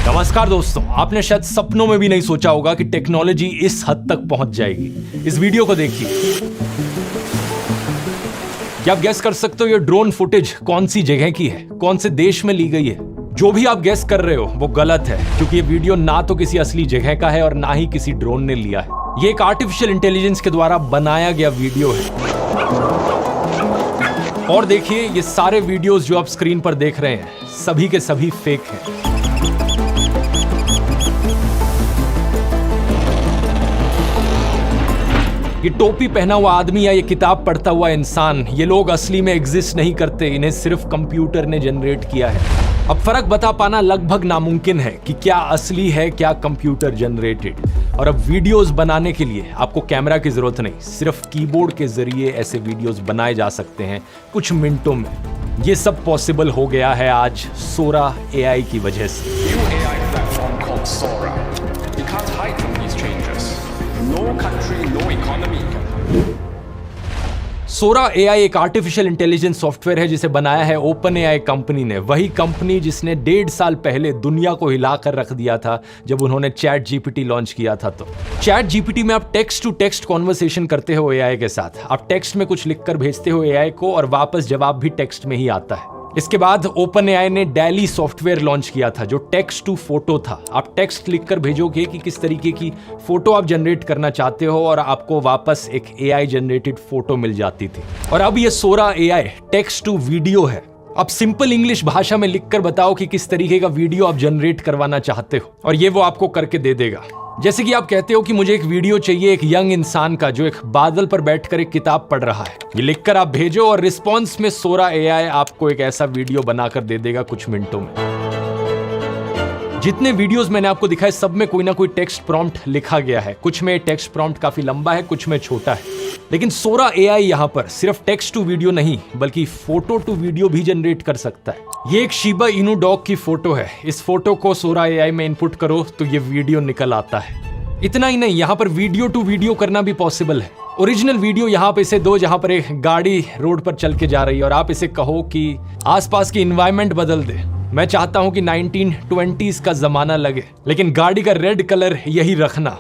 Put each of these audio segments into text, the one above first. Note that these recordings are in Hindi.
नमस्कार दोस्तों, आपने शायद सपनों में भी नहीं सोचा होगा कि टेक्नोलॉजी इस हद तक पहुंच जाएगी। इस वीडियो को देखिए। क्या आप गैस कर सकते हो ये ड्रोन फुटेज कौन सी जगह की है, कौन से देश में ली गई है? जो भी आप गैस कर रहे हो वो गलत है, क्योंकि ये वीडियो ना तो किसी असली जगह का है और ना ही किसी ड्रोन ने लिया है। ये एक आर्टिफिशियल इंटेलिजेंस के द्वारा बनाया गया वीडियो है। और देखिए, ये सारे वीडियोस जो आप स्क्रीन पर देख रहे हैं सभी के सभी फेक हैं। ये टोपी पहना हुआ आदमी या ये किताब पढ़ता हुआ इंसान, ये लोग असली में एग्जिस्ट नहीं करते, इन्हें सिर्फ कंप्यूटर ने जनरेट किया है। अब फर्क बता पाना लगभग नामुमकिन है कि क्या असली है, क्या कंप्यूटर जनरेटेड। और अब वीडियोस बनाने के लिए आपको कैमरा की जरूरत नहीं, सिर्फ कीबोर्ड के जरिए ऐसे वीडियोस बनाए जा सकते हैं कुछ मिनटों में। ये सब पॉसिबल हो गया है आज सोरा एआई की वजह से। सोरा एआई एक आर्टिफिशियल इंटेलिजेंस सॉफ्टवेयर है जिसे बनाया है ओपन एआई कंपनी ने, वही कंपनी जिसने 1.5 साल पहले दुनिया को हिलाकर रख दिया था जब उन्होंने चैट जीपीटी लॉन्च किया था। तो चैट जीपीटी में आप टेक्स्ट टू टेक्स्ट कॉन्वर्सेशन करते हो एआई के साथ। आप टेक्स्ट में कुछ लिखकर भेजते हो एआई को और वापस जवाब भी टेक्स्ट में ही आता है। इसके बाद ओपन एआई ने डैली सॉफ्टवेयर लॉन्च किया था जो टेक्स्ट टू फोटो था। आप टेक्स्ट लिखकर भेजोगे कि किस तरीके की फोटो आप जनरेट करना चाहते हो और आपको वापस एक एआई जनरेटेड फोटो मिल जाती थी। और अब ये सोरा एआई टेक्स्ट टू वीडियो है। अब सिंपल इंग्लिश भाषा में लिखकर बताओ कि किस तरीके का वीडियो आप जनरेट करवाना चाहते हो और ये वो आपको करके दे देगा। जैसे कि आप कहते हो कि मुझे एक वीडियो चाहिए एक यंग इंसान का जो एक बादल पर बैठकर एक किताब पढ़ रहा है। ये लिखकर आप भेजो और रिस्पॉन्स में सोरा एआई आपको एक ऐसा वीडियो बनाकर दे देगा कुछ मिनटों में। जितने वीडियोस मैंने आपको दिखाए सब में कोई ना कोई टेक्स्ट प्रॉम्प्ट लिखा गया है। कुछ में टेक्स्ट प्रॉम्प्ट काफी लंबा है, कुछ में छोटा है। लेकिन सोरा एआई यहाँ पर सिर्फ टेक्स्ट टू वीडियो नहीं बल्कि फोटो टू वीडियो भी जनरेट कर सकता है। ये एक शिबा इनू डॉग की फोटो है। इस फोटो को सोरा एआई में इनपुट करो तो ये वीडियो निकल आता है। इतना ही नहीं, यहाँ पर वीडियो टू वीडियो करना भी पॉसिबल है। ओरिजिनल वीडियो यहाँ पे इसे दो जहाँ पर एक गाड़ी रोड पर चल के जा रही है और आप इसे कहो कि आसपास की एनवायरनमेंट बदल दे। मैं चाहता हूं कि 1920s का जमाना लगे लेकिन गाड़ी का रेड कलर यही रखना।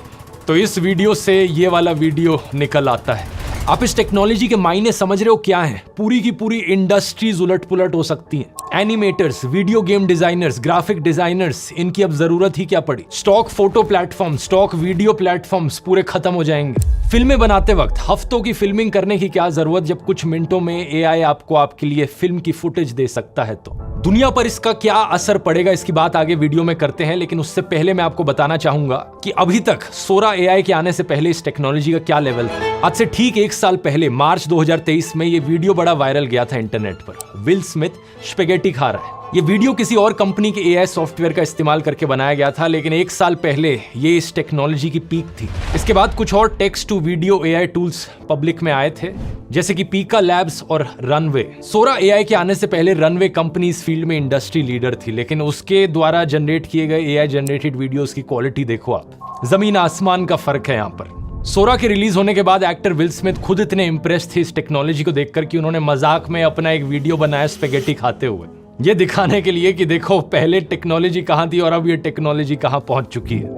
तो इस वीडियो से ये वाला वीडियो निकल आता है। आप इस टेक्नोलॉजी के मायने समझ रहे हो क्या है? पूरी की पूरी इंडस्ट्रीज उलट पुलट हो सकती हैं। Animators, video game designers, graphic designers, इनकी अब जरूरत ही क्या पड़ी। Stock photo platform, stock video platforms पूरे खत्म हो जाएंगे। फिल्में बनाते वक्त हफ्तों की फिल्मिंग करने की क्या जरूरत जब कुछ मिनटों में एआई आपको आपके लिए फिल्म की फुटेज दे सकता है। तो दुनिया पर इसका क्या असर पड़ेगा इसकी बात आगे वीडियो में करते हैं, लेकिन उससे पहले मैं आपको बताना चाहूंगा कि अभी तक सोरा एआई के आने से पहले इस टेक्नोलॉजी का क्या लेवल था। आज से ठीक 1 साल पहले मार्च 2023 में ये वीडियो बड़ा वायरल गया था इंटरनेट पर। विल स्मिथ स्पेगेटी खा रहा है। ये वीडियो किसी और कंपनी के एआई सॉफ्टवेयर का इस्तेमाल करके बनाया गया था, लेकिन 1 साल पहले ये इस टेक्नोलॉजी की पीक थी। इसके बाद कुछ और text to video AI tools public में आए थे, जैसे कि पीका लैब्स और रनवे। सोरा एआई के आने से पहले रनवे कंपनी इस फील्ड में इंडस्ट्री लीडर थी, लेकिन उसके द्वारा जनरेट किए गए एआई जनरेटेड वीडियोस की क्वालिटी देखो आप, जमीन आसमान का फर्क है यहाँ पर। सोरा के रिलीज होने के बाद एक्टर विल स्मिथ खुद इतने इंप्रेस थे इस टेक्नोलॉजी को देखकर कि उन्होंने मजाक में अपना एक वीडियो बनाया स्पेगेटी खाते हुए, ये दिखाने के लिए कि देखो पहले टेक्नोलॉजी कहां थी और अब ये टेक्नोलॉजी कहां पहुंच चुकी है।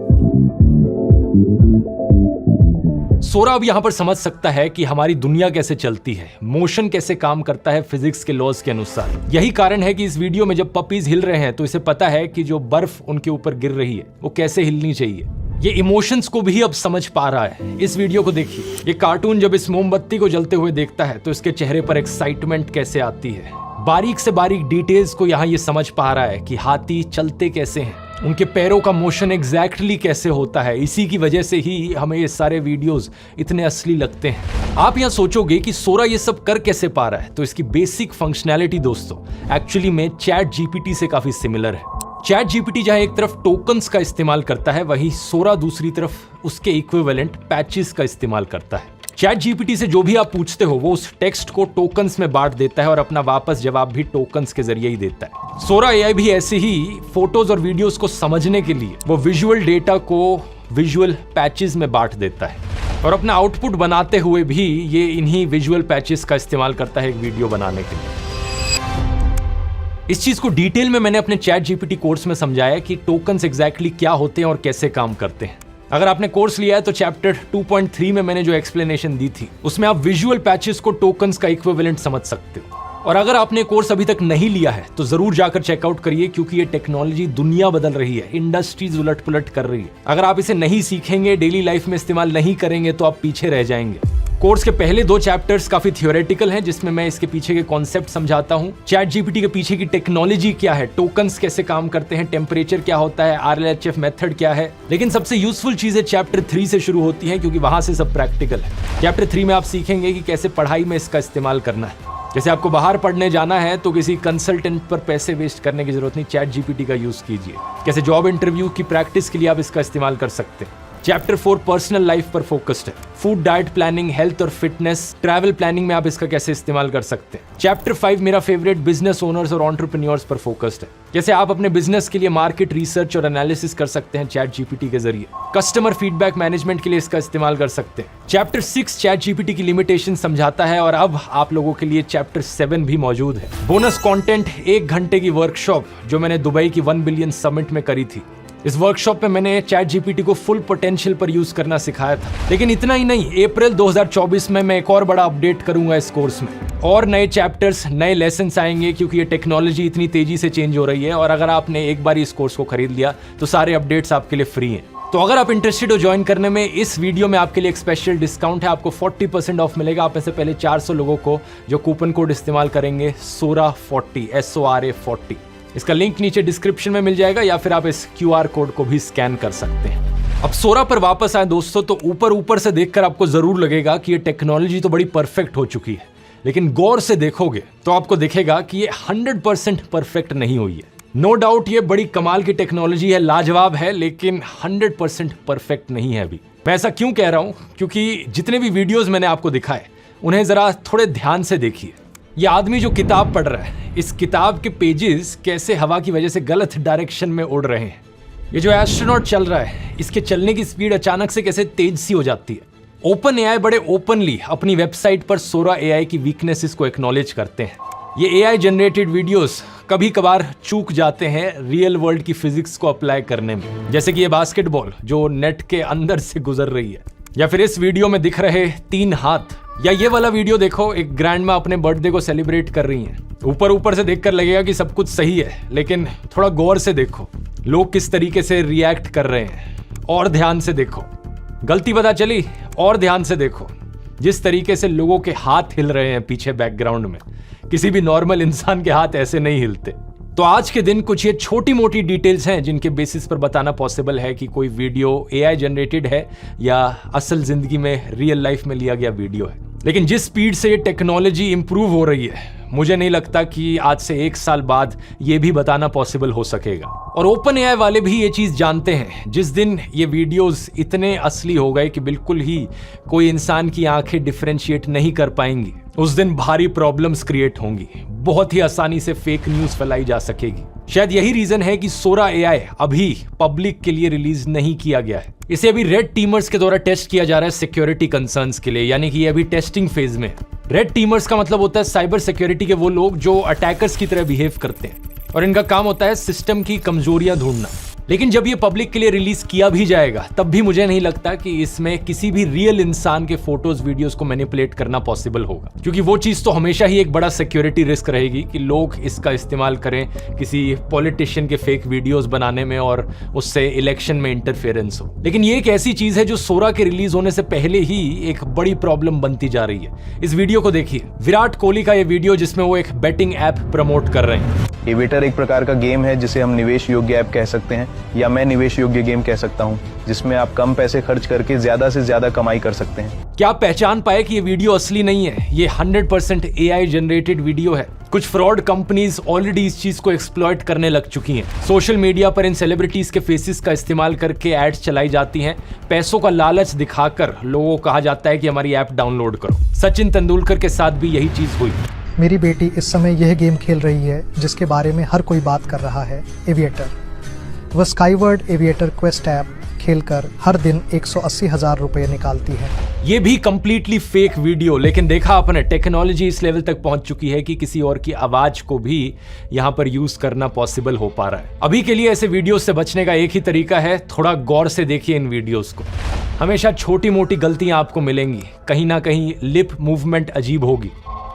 सोरा अब यहां पर समझ सकता है कि हमारी दुनिया कैसे चलती है, मोशन कैसे काम करता है फिजिक्स के लॉज के अनुसार। यही कारण है कि इस वीडियो में जब पपीज हिल रहे हैं तो इसे पता है कि जो बर्फ उनके ऊपर गिर रही है वो कैसे हिलनी चाहिए। ये इमोशंस को भी अब समझ पा रहा है। इस वीडियो को देखिए, ये कार्टून जब इस मोमबत्ती को जलते हुए देखता है तो इसके चेहरे पर एक्साइटमेंट कैसे आती है। बारीक से बारीक डिटेल्स को यहाँ ये समझ पा रहा है कि हाथी चलते कैसे हैं, उनके पैरों का मोशन एग्जैक्टली कैसे होता है। इसी की वजह से ही हमें ये सारे वीडियोस इतने असली लगते हैं। आप यहाँ सोचोगे कि सोरा ये सब कर कैसे पा रहा है, तो इसकी बेसिक फंक्शनैलिटी दोस्तों एक्चुअली में चैट जीपीटी से काफी सिमिलर है। चैट जीपीटी जहां एक तरफ टोकन्स का इस्तेमाल करता है, वहीं सोरा दूसरी तरफ उसके इक्विवेलेंट पैचेस का इस्तेमाल करता है। चैट जीपीटी से जो भी आप पूछते हो वो उस टेक्स्ट को टोकन्स में बांट देता है और अपना वापस जवाब भी टोकन्स के जरिए ही देता है। सोरा एआई भी ऐसे ही फोटोज और वीडियोस को समझने के लिए वो विजुअल डेटा को विजुअल पैचेस में बांट देता है और अपना आउटपुट बनाते हुए भी ये इन्हीं विजुअल पैचेस का इस्तेमाल करता है एक वीडियो बनाने के लिए। इस चीज को डिटेल में मैंने अपने चैट जीपीटी कोर्स में समझाया कि टोकन्स एग्जैक्टली क्या होते हैं और कैसे काम करते हैं। अगर आपने कोर्स लिया है तो चैप्टर 2.3 में मैंने जो एक्सप्लेनेशन दी थी उसमें आप विजुअल पैचेस को टोकन्स का इक्विवेलेंट समझ सकते हो। और अगर आपने कोर्स अभी तक नहीं लिया है तो जरूर जाकर चेकआउट करिए, क्योंकि ये टेक्नोलॉजी दुनिया बदल रही है, इंडस्ट्रीज उलट पुलट कर रही है। अगर आप इसे नहीं सीखेंगे, डेली लाइफ में इस्तेमाल नहीं करेंगे तो आप पीछे रह जाएंगे। कोर्स के पहले 2 चैप्टर्स काफी थियोरेटिकल हैं, जिसमें मैं इसके पीछे के कॉन्सेप्ट समझाता हूँ, चैट जीपीटी के पीछे की टेक्नोलॉजी क्या है, टोकन्स कैसे काम करते हैं, टेम्परेचर क्या होता है, RLHF मेथड क्या है। लेकिन सबसे यूजफुल चीजें चैप्टर 3 से शुरू होती हैं, क्योंकि वहां से सब प्रैक्टिकल है। चैप्टर 3 में आप सीखेंगे कि कैसे पढ़ाई में इसका इस्तेमाल करना है। जैसे आपको बाहर पढ़ने जाना है तो किसी कंसल्टेंट पर पैसे वेस्ट करने की जरूरत नहीं, चैट जीपीटी का यूज कीजिए। कैसे जॉब इंटरव्यू की प्रैक्टिस के लिए आप इसका इस्तेमाल कर सकते हैं। चैप्टर 4 पर्सनल लाइफ पर फोकस्ड है, फूड डाइट प्लानिंग, हेल्थ और फिटनेस, ट्रैवल प्लानिंग में आप इसका कैसे इस्तेमाल कर सकते हैं। चैप्टर 5 मेरा फेवरेट, बिजनेस ओनर्स और एंटरप्रेन्योर्स पर फोकस्ड है, जैसे आप अपने बिजनेस के लिए मार्केट रिसर्च और एनालिसिस कर सकते हैं चैट जीपीटी के जरिए। कस्टमर फीडबैक मैनेजमेंट के लिए इसका इस्तेमाल कर सकते हैं। चैप्टर 6 चैट जीपीटी की लिमिटेशन समझाता है और अब आप लोगों के लिए चैप्टर 7 भी मौजूद है। बोनस कंटेंट, 1 घंटे की वर्कशॉप जो मैंने दुबई की 1 बिलियन समिट में करी थी। इस वर्कशॉप में मैंने चैट जीपीटी को फुल पोटेंशियल पर यूज करना सिखाया था। लेकिन इतना ही नहीं, अप्रैल 2024 में मैं एक और बड़ा अपडेट करूंगा इस कोर्स में, और नए चैप्टर्स, नए लेसन्स आएंगे, क्योंकि ये टेक्नोलॉजी इतनी तेजी से चेंज हो रही है। और अगर आपने एक बार इस कोर्स को खरीद लिया तो सारे अपडेट्स आपके लिए फ्री हैं। तो अगर आप इंटरेस्टेड हो ज्वाइन करने में, इस वीडियो में आपके लिए एक स्पेशल डिस्काउंट है, आपको 40% ऑफ मिलेगा। आप में से पहले 400 लोगों को जो कूपन कोड इस्तेमाल करेंगे SORA40, SORA40, इसका लिंक नीचे डिस्क्रिप्शन में मिल जाएगा, या फिर आप इस QR कोड को भी स्कैन कर सकते हैं। अब सोरा पर वापस आए दोस्तों, तो ऊपर से देखकर आपको जरूर लगेगा कि ये टेक्नोलॉजी तो बड़ी परफेक्ट हो चुकी है, लेकिन गौर से देखोगे तो आपको दिखेगा कि ये 100% परफेक्ट नहीं हुई है। नो डाउट ये बड़ी कमाल की टेक्नोलॉजी है, लाजवाब है, लेकिन 100% परफेक्ट नहीं है अभी। मैं ऐसा क्यों कह रहा हूं? क्योंकि जितने भी वीडियोस मैंने आपको दिखाए उन्हें जरा थोड़े ध्यान से देखिए। ये आदमी जो किताब पढ़ रहा है, इस किताब के पेजेस कैसे हवा की वजह से गलत डायरेक्शन में उड़ रहे हैं। ये जो एस्ट्रोनॉट चल रहा है, इसके चलने की स्पीड अचानक से कैसे तेज सी हो जाती है। ओपन एआई बड़े ओपनली अपनी वेबसाइट पर सोरा एआई की वीकनेसेस को एक्नॉलेज करते हैं। ये एआई जनरेटेड वीडियोस कभी कभार चूक जाते हैं रियल वर्ल्ड की फिजिक्स को अप्लाई करने में, जैसे कि ये बास्केटबॉल जो नेट के अंदर से गुजर रही है, या फिर इस वीडियो में दिख रहे 3 हाथ, या ये वाला वीडियो देखो, एक ग्रैंडमा अपने बर्थडे को सेलिब्रेट कर रही हैं। ऊपर से देखकर लगेगा कि सब कुछ सही है, लेकिन थोड़ा गौर से देखो लोग किस तरीके से रिएक्ट कर रहे हैं, और ध्यान से देखो। गलती पता चली? और ध्यान से देखो जिस तरीके से लोगों के हाथ हिल रहे हैं पीछे बैकग्राउंड में, किसी भी नॉर्मल इंसान के हाथ ऐसे नहीं हिलते। तो आज के दिन कुछ ये छोटी मोटी डिटेल्स हैं जिनके बेसिस पर बताना पॉसिबल है कि कोई वीडियो एआई जनरेटेड है या असल जिंदगी में रियल लाइफ में लिया गया वीडियो है। लेकिन जिस स्पीड से ये टेक्नोलॉजी इंप्रूव हो रही है, मुझे नहीं लगता कि आज से 1 साल बाद ये भी बताना पॉसिबल हो सकेगा। और ओपन एआई वाले भी ये चीज जानते हैं, जिस दिन ये वीडियोस इतने असली हो गए कि बिल्कुल ही कोई इंसान की आंखें डिफरेंशिएट नहीं कर पाएंगी, उस दिन भारी प्रॉब्लम्स क्रिएट होंगी। बहुत ही आसानी से फेक न्यूज फैलाई जा सकेगी। शायद यही रीजन है कि सोरा एआई अभी पब्लिक के लिए रिलीज नहीं किया गया है। इसे अभी रेड टीमर्स के द्वारा टेस्ट किया जा रहा है सिक्योरिटी कंसर्न्स के लिए, यानी कि ये अभी टेस्टिंग फेज में। रेड टीमर्स का मतलब होता है साइबर सिक्योरिटी के वो लोग जो अटैकर्स की तरह बिहेव करते हैं, और इनका काम होता है सिस्टम की कमजोरियां ढूंढना। लेकिन जब ये पब्लिक के लिए रिलीज किया भी जाएगा, तब भी मुझे नहीं लगता कि इसमें किसी भी रियल इंसान के फोटोज वीडियोस को मैनिपुलेट करना पॉसिबल होगा, क्योंकि वो चीज तो हमेशा ही एक बड़ा सिक्योरिटी रिस्क रहेगी कि लोग इसका इस्तेमाल करें किसी पॉलिटिशियन के फेक वीडियोस बनाने में और उससे इलेक्शन में इंटरफेरेंस हो। लेकिन ये एक ऐसी चीज है जो सोरा के रिलीज होने से पहले ही एक बड़ी प्रॉब्लम बनती जा रही है। इस वीडियो को देखिए, विराट कोहली का ये वीडियो जिसमें वो एक बेटिंग ऐप प्रमोट कर रहे हैं। एविएटर एक प्रकार का गेम है जिसे हम निवेश योग्य ऐप कह सकते हैं, या मैं निवेश योग्य गेम कह सकता हूं, जिसमें आप कम पैसे खर्च करके ज्यादा से ज्यादा कमाई कर सकते हैं। क्या आप पहचान पाए कि ये वीडियो असली नहीं है? ये 100% एआई जनरेटेड वीडियो है। कुछ फ्रॉड कंपनीज ऑलरेडी इस चीज को एक्सप्लॉइट करने लग चुकी हैं। सोशल मीडिया पर इन सेलिब्रिटीज के फेसेस का इस्तेमाल करके एड्स चलाई जाती हैं। पैसों का लालच दिखाकर लोगों को कहा जाता है कि हमारी ऐप डाउनलोड करो। सचिन तेंदुलकर के साथ भी यही चीज हुई। मेरी बेटी इस समय यह गेम खेल रही है जिसके बारे में हर कोई बात कर रहा है, एविएटर। वह स्काईवर्ड एविएटर क्वेस्ट ऐप खेलकर हर दिन 180,000 रुपये निकालती है। ये भी कंप्लीटली फेक वीडियो, लेकिन देखा आपने टेक्नोलॉजी इस लेवल तक पहुंच चुकी है कि किसी और की आवाज को भी यहां पर यूज करना पॉसिबल हो पा रहा है। अभी के लिए ऐसे वीडियो से बचने का एक ही तरीका है, थोड़ा गौर से देखिए इन वीडियोस को। हमेशा छोटी मोटी गलतियां आपको मिलेंगी, कहीं ना कहीं लिप मूवमेंट अजीब होगी,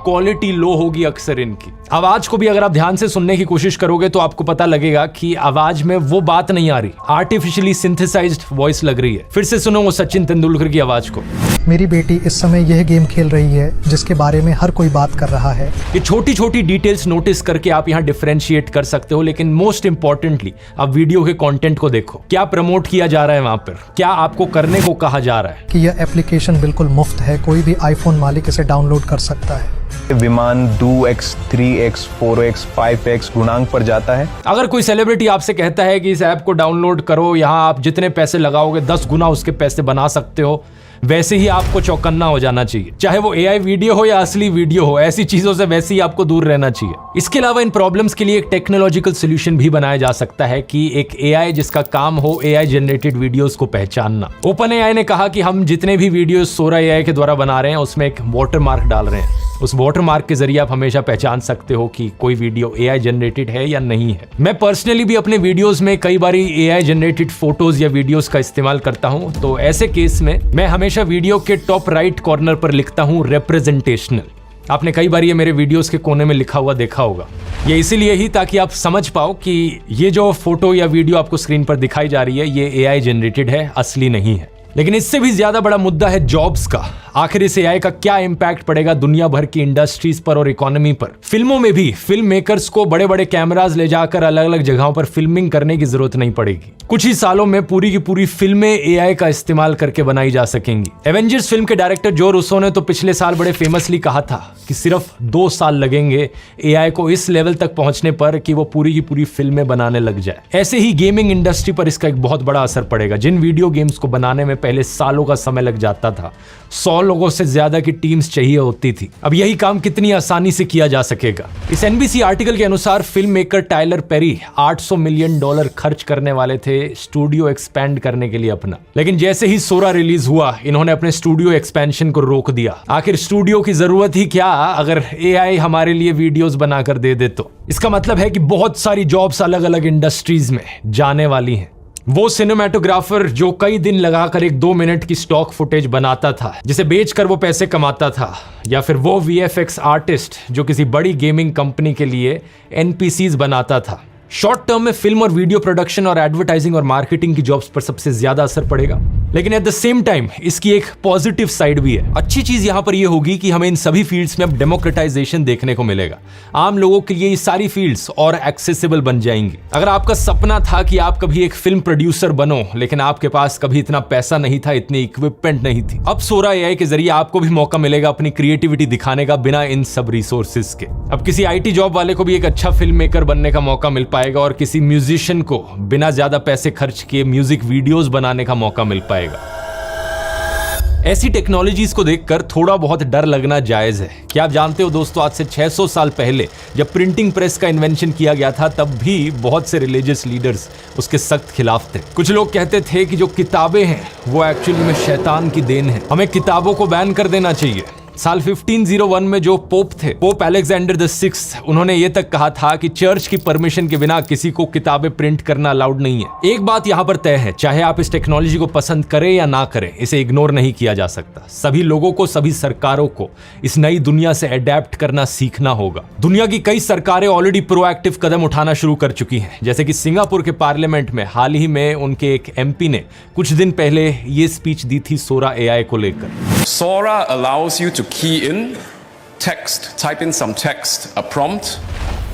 क्वालिटी लो होगी अक्सर इनकी। आवाज को भी अगर आप ध्यान से सुनने की कोशिश करोगे तो आपको पता लगेगा कि आवाज में वो बात नहीं आ रही, आर्टिफिशियली सिंथेसाइज्ड वॉइस लग रही है। फिर से सुनो वो सचिन तेंदुलकर की आवाज को। मेरी बेटी इस समय यह गेम खेल रही है जिसके बारे में हर कोई बात कर रहा है। ये छोटी छोटी डिटेल्स नोटिस करके आप यहाँ डिफरेंशिएट कर सकते हो, लेकिन मोस्ट इंपॉर्टेंटली आप वीडियो के कंटेंट को देखो। क्या प्रमोट किया जा रहा है वहां पर, क्या आपको करने को कहा जा रहा है। कि यह एप्लीकेशन बिल्कुल मुफ्त है, कोई भी आईफोन मालिक इसे डाउनलोड कर सकता है। विमान 2x, 3x, 4x, 5x गुणांक पर जाता है। अगर कोई सेलिब्रिटी आपसे कहता है कि इस ऐप को डाउनलोड करो, यहाँ आप जितने पैसे लगाओगे 10 गुना उसके पैसे बना सकते हो, वैसे ही आपको चौकन्ना हो जाना चाहिए। चाहे वो एआई वीडियो हो या असली वीडियो हो, ऐसी चीजों से वैसे ही आपको दूर रहना चाहिए। इसके अलावा इन प्रॉब्लम्स के लिए एक टेक्नोलॉजिकल सोल्यूशन भी बनाया जा सकता है कि एक एआई जिसका काम हो एआई जनरेटेड वीडियोस को पहचानना। ओपन एआई ने कहा कि हम जितने भी वीडियोस सोरा एआई के द्वारा बना रहे हैं उसमें एक वाटरमार्क डाल रहे हैं। उस वाटरमार्क के जरिए आप हमेशा पहचान सकते हो कि कोई वीडियो एआई जनरेटेड है या नहीं है। मैं पर्सनली भी अपने वीडियोस में कई बार एआई जनरेटेड फोटोज या वीडियोस का इस्तेमाल करता हूं, तो ऐसे केस में मैं हमेशा वीडियो के टॉप राइट कॉर्नर पर लिखता हूं रिप्रेजेंटेशनल। आपने कई बार ये मेरे वीडियोस के कोने में लिखा हुआ देखा होगा। ये इसीलिए ही ताकि आप समझ पाओ कि ये जो फोटो या वीडियो आपको स्क्रीन पर दिखाई जा रही है ये एआई जनरेटेड है, असली नहीं है। लेकिन इससे भी ज्यादा बड़ा मुद्दा है जॉब्स का। आखिर इस एआई का क्या इंपैक्ट पड़ेगा दुनिया भर की इंडस्ट्रीज पर और इकोनॉमी पर। फिल्मों में भी फिल्म मेकर्स को बड़े बड़े कैमरास ले जाकर अलग अलग जगहों पर फिल्मिंग करने की जरूरत नहीं पड़ेगी। कुछ ही सालों में पूरी की पूरी फिल्में एआई का इस्तेमाल करके बनाई जा सकेंगी। एवेंजर्स फिल्म के डायरेक्टर जो रूसो ने तो पिछले साल बड़े फेमसली कहा था कि सिर्फ 2 साल लगेंगे एआई को इस लेवल तक पहुंचने पर कि वो पूरी की पूरी फिल्में बनाने लग जाए। ऐसे ही गेमिंग इंडस्ट्री पर इसका एक बहुत बड़ा असर पड़ेगा। जिन वीडियो गेम्स को बनाने में पहले सालों का समय लग जाता था, 100 लोगों से ज्यादा की टीम्स चाहिए होती थी, अब यही काम कितनी आसानी से किया जा सकेगा। इस एनबीसी आर्टिकल के अनुसार film maker Tyler Perry $800 million खर्च करने वाले थे स्टूडियो एक्सपैंड करने के लिए अपना। लेकिन जैसे ही सोरा रिलीज हुआ, इन्होंने अपने स्टूडियो एक्सपेंशन को रोक दिया। आखिर स्टूडियो की जरूरत ही क्या अगर एआई हमारे लिए वीडियोस बनाकर दे दे तो। इसका मतलब है कि बहुत सारी जॉब्स अलग अलग इंडस्ट्रीज में जाने वाली हैं। वो सिनेमेटोग्राफर जो कई दिन लगाकर एक 2 मिनट की स्टॉक फुटेज बनाता था जिसे बेचकर वो पैसे कमाता था, या फिर वो वीएफएक्स आर्टिस्ट जो किसी बड़ी गेमिंग कंपनी के लिए एनपीसीज बनाता था। शॉर्ट टर्म में फिल्म और वीडियो प्रोडक्शन और एडवर्टाइजिंग और मार्केटिंग की जॉब्स पर सबसे ज्यादा असर पड़ेगा। लेकिन एट द सेम टाइम इसकी एक पॉजिटिव साइड भी है। अच्छी चीज यहां पर यह होगी कि हमें इन सभी फील्ड्स में अब डेमोक्रेटाइजेशन देखने को मिलेगा। आम लोगों के लिए ये सारी फील्ड्स और एक्सेसिबल बन जाएंगी। अगर आपका सपना था कि आप कभी एक फिल्म प्रोड्यूसर बनो, लेकिन आपके पास कभी इतना पैसा नहीं था, इतनी इक्विपमेंट नहीं थी, अब सोरा एआई के जरिए आपको भी मौका मिलेगा अपनी क्रिएटिविटी दिखाने का बिना इन सब रिसोर्सेज के। अब किसी आईटी जॉब वाले को भी एक अच्छा फिल्म मेकर बनने का मौका मिल पाएगा और किसी म्यूजिशियन को बिना ज्यादा पैसे खर्च किए म्यूजिक वीडियोस बनाने का मौका मिल पाएगा। ऐसी टेक्नोलॉजीज को देखकर थोड़ा बहुत डर लगना जायज है। क्या आप जानते हो दोस्तों, आज से 600 साल पहले जब प्रिंटिंग प्रेस का इन्वेंशन किया गया था, तब भी बहुत से रिलीजियस लीडर्स उसके सख्त खिलाफ थे। कुछ लोग कहते थे कि जो किताबें हैं वो एक्चुअली में शैतान की देन है, हमें किताबों को बैन कर देना चाहिए। साल 1501 में जो पोप थे, पोप अलेक्जेंडर द 6th, उन्होंने ये तक कहा था कि चर्च की परमिशन के बिना किसी को किताबें प्रिंट करना अलाउड नहीं है। एक बात यहाँ पर तय है, चाहे आप इस टेक्नोलॉजी को पसंद करें या ना करें, इसे इग्नोर नहीं किया जा सकता। सभी लोगों को, सभी सरकारों को इस नई दुनिया से अडेप्ट करना सीखना होगा। दुनिया की कई सरकारें ऑलरेडी प्रोएक्टिव कदम उठाना शुरू कर चुकी हैं, जैसे कि सिंगापुर के पार्लियामेंट में हाल ही में उनके एक एमपी ने कुछ दिन पहले ये स्पीच दी थी सोरा एआई को लेकर। Sora allows you to key in text, type in some text, a prompt,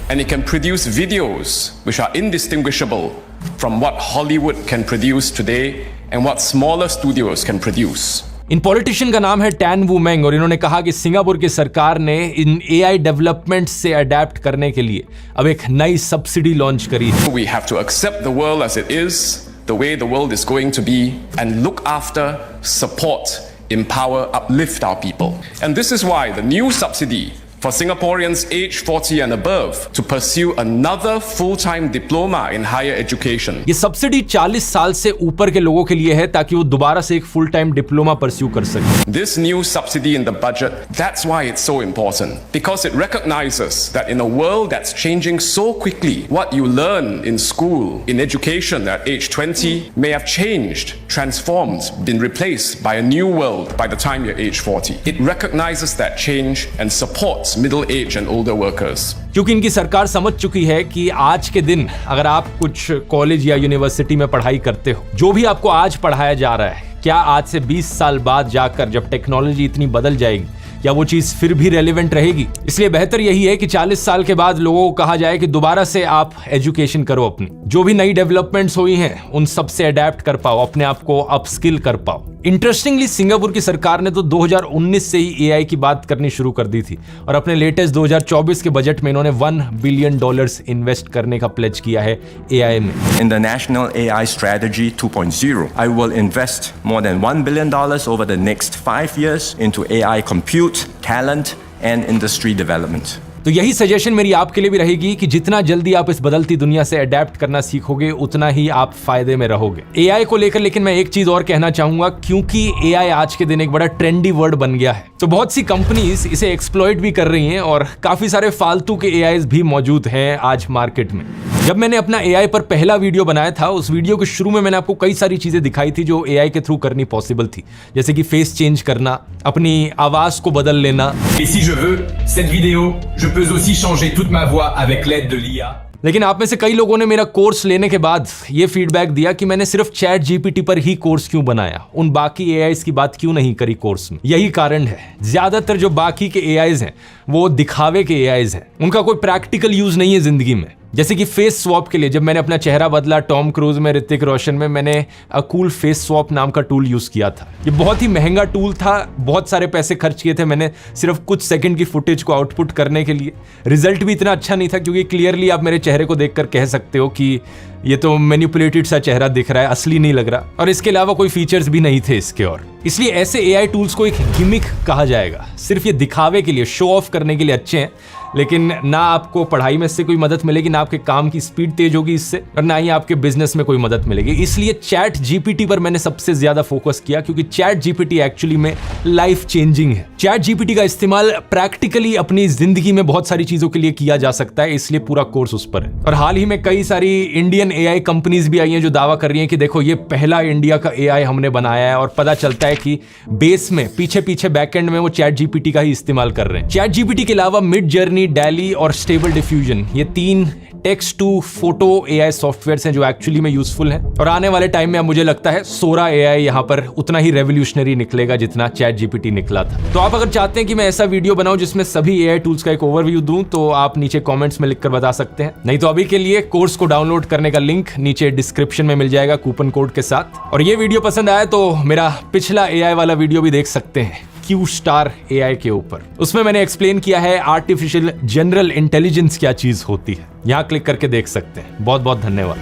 and it can produce videos which are indistinguishable from what Hollywood can produce today and what smaller studios can produce. In politician का नाम है टैन वू मेंग और इन्होंने कहा कि सिंगापुर की सरकार ने इन एआई डेवलपमेंट से अडेप्ट करने के लिए अब एक नई सब्सिडी लॉन्च करी है। We have to accept the world as it is, the way the world is going to be, and look after, support, empower, uplift our people. And this is why the new subsidy for Singaporeans aged 40 and above to pursue another full-time diploma in higher education. ये सब्सिडी 40 साल से ऊपर के लोगों के लिए है ताकि वो दोबारा से एक फुल टाइम डिप्लोमा परस्यू कर सके. This new subsidy in the budget, that's why it's so important, because it recognizes that in a world that's changing so quickly, what you learn in school, in education at age 20 may have changed, transformed, been replaced by a new world by the time you're age 40. It recognizes that change and supports middle age and older workers. क्योंकि इनकी सरकार समझ चुकी है कि आज के दिन अगर आप कुछ कॉलेज या यूनिवर्सिटी में पढ़ाई करते हो, जो भी आपको आज पढ़ाया जा रहा है, क्या आज से 20 साल बाद जाकर जब टेक्नोलॉजी इतनी बदल जाएगी, क्या वो चीज फिर भी रेलेवेंट रहेगी? इसलिए बेहतर यही है कि 40 साल के बाद लोगों को कहा जाए कि दोबारा से आप एजुकेशन करो, अपनी जो भी नई डेवलपमेंट्स हुई हैं उन सब से अडेप्ट कर पाओ, अपने आप को अपस्किल कर पाओ. इंटरेस्टिंगली सिंगापुर की सरकार ने तो 2019 से ही एआई की बात करनी शुरू कर दी थी और अपने लेटेस्ट 2024 के बजट में इन्होंने $1 बिलियन इन्वेस्ट करने का प्लेज किया है एआई में. In the National AI Strategy 2.0, I will invest more than $1 billion over the next 5 years into AI compute, talent and industry development. तो यही सजेशन मेरी आपके लिए भी रहेगी कि जितना जल्दी आप इस बदलती दुनिया से अडेप्ट करना सीखोगे उतना ही आप फायदे में रहोगे. एआई को लेकर लेकिन मैं एक चीज और कहना चाहूंगा, क्योंकि एआई आज के दिन एक बड़ा ट्रेंडी वर्ड बन गया है, तो बहुत सी कंपनीज इसे एक्सप्लॉइट भी कर रही हैं और काफी सारे फालतू के एआईज भी मौजूद हैं आज मार्केट में. जब मैंने अपना एआई पर पहला वीडियो बनाया था, उस वीडियो के शुरू में मैंने आपको कई सारी चीजें दिखाई थी जो एआई के थ्रू करनी पॉसिबल थी, जैसे कि फेस चेंज करना, अपनी आवाज को बदल लेना. Et si je veux, cette vidéo, je peux aussi changer toute ma voix avec l'aide de l'IA. लेकिन आप में से कई लोगों ने मेरा कोर्स लेने के बाद ये फीडबैक दिया कि मैंने सिर्फ चैट जीपीटी पर ही कोर्स क्यों बनाया, उन बाकी एआईज की बात क्यों नहीं करी कोर्स में. यही कारण है, ज्यादातर जो बाकी के एआईज हैं वो दिखावे के एआईज हैं, उनका कोई प्रैक्टिकल यूज नहीं है जिंदगी में. जैसे कि फेस स्वैप के लिए जब मैंने अपना चेहरा बदला टॉम क्रूज में, ऋतिक रोशन में, मैंने कूल फेस स्वैप नाम का टूल यूज किया था. ये बहुत ही महंगा टूल था, बहुत सारे पैसे खर्च किए थे मैंने सिर्फ कुछ सेकंड की फुटेज को आउटपुट करने के लिए. रिजल्ट भी इतना अच्छा नहीं था क्योंकि क्लियरली आप मेरे चेहरे को देखकर कह सकते हो कि ये तो मैनिपुलेटेड सा चेहरा दिख रहा है, असली नहीं लग रहा. और इसके अलावा कोई फीचर्स भी नहीं थे इसके. और इसलिए ऐसे एआई टूल्स को एक गिमिक कहा जाएगा, सिर्फ ये दिखावे के लिए, शो ऑफ करने के लिए अच्छे हैं, लेकिन ना आपको पढ़ाई में इससे कोई मदद मिलेगी, ना आपके काम की स्पीड तेज होगी इससे, और ना ही आपके बिजनेस में कोई मदद मिलेगी. इसलिए चैट जीपीटी पर मैंने सबसे ज्यादा फोकस किया, क्योंकि चैट जीपीटी एक्चुअली में लाइफ चेंजिंग है. चैट जीपीटी का इस्तेमाल प्रैक्टिकली अपनी जिंदगी में बहुत सारी चीजों के लिए किया जा सकता है, इसलिए पूरा कोर्स उस पर है. और हाल ही में कई सारी इंडियन एआई कंपनीज भी आई हैं जो दावा कर रही हैं कि देखो ये पहला इंडिया का एआई हमने बनाया है, और पता चलता है कि बेस में पीछे बैकएंड में वो चैट जीपीटी का ही इस्तेमाल कर रहे हैं. चैट जीपीटी के अलावा मिड जर्नी, डैली और स्टेबल डिफ्यूजन, ये 3 text to photo AI softwares हैं जो एक्चुअली में यूजफुल हैं. और आने वाले टाइम में अब मुझे लगता है सोरा एआई यहाँ पर उतना ही रेवोल्यूशनरी निकलेगा जितना चैट जीपीटी निकला था. तो आप अगर चाहते हैं कि मैं ऐसा वीडियो बनाऊं जिसमें सभी एआई टूल्स का एक ओवरव्यू दूं, तो आप नीचे कमेंट्स में लिखकर बता सकते हैं. नहीं तो अभी के लिए कोर्स को डाउनलोड करने का लिंक नीचे डिस्क्रिप्शन में मिल जाएगा कूपन कोड के साथ. और ये वीडियो पसंद आया तो मेरा पिछला एआई वाला वीडियो भी देख सकते हैं क्यू स्टार एआई के ऊपर. उसमें मैंने एक्सप्लेन किया है आर्टिफिशियल जनरल इंटेलिजेंस क्या चीज होती है. यहां क्लिक करके देख सकते हैं. बहुत बहुत धन्यवाद.